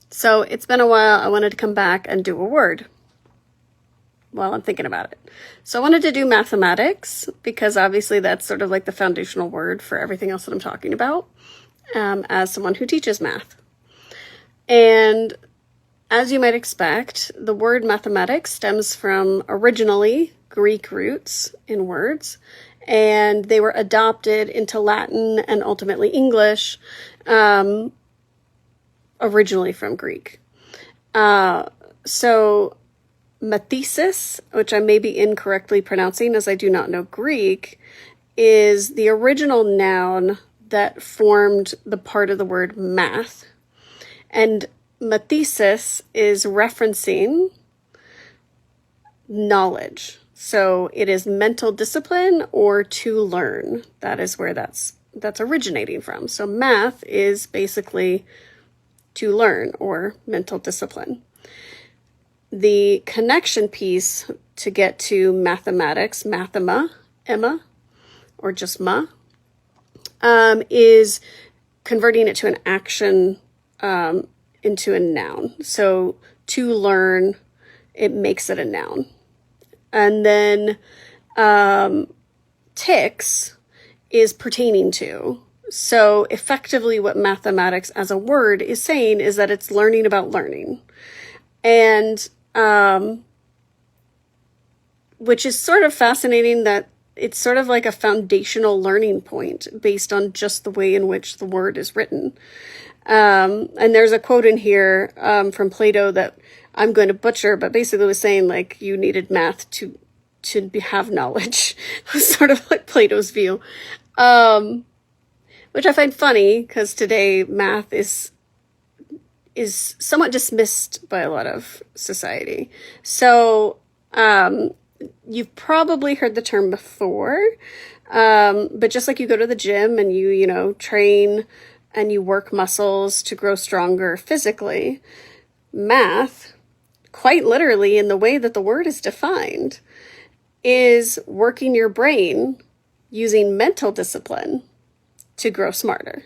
So it's been a while. I wanted to come back and do a word while I'm thinking about it. So I wanted to do mathematics because obviously that's sort of like the foundational word for everything else that I'm talking about as someone who teaches math. And as you might expect, the word mathematics stems from originally Greek roots in words, and they were adopted into Latin and ultimately English, originally from Greek. So mathesis, which I may be incorrectly pronouncing as I do not know Greek, is the original noun that formed the part of the word math. And mathesis is referencing knowledge. So it is mental discipline or to learn. That is where that's originating from. So math is basically to learn or mental discipline. The connection piece to get to mathematics, mathema, Emma, or just ma, is converting it to an action into a noun. So to learn, it makes it a noun. And then ticks is pertaining to. So effectively what mathematics as a word is saying is that it's learning about learning. And which is sort of fascinating that it's sort of like a foundational learning point based on just the way in which the word is written. And there's a quote in here from Plato that I'm going to butcher, but basically was saying like you needed math to have knowledge. Sort of like Plato's view, which I find funny because today math is somewhat dismissed by a lot of society. So you've probably heard the term before, but just like you go to the gym and you train and you work muscles to grow stronger physically, math, quite literally in the way that the word is defined, is working your brain using mental discipline to grow smarter.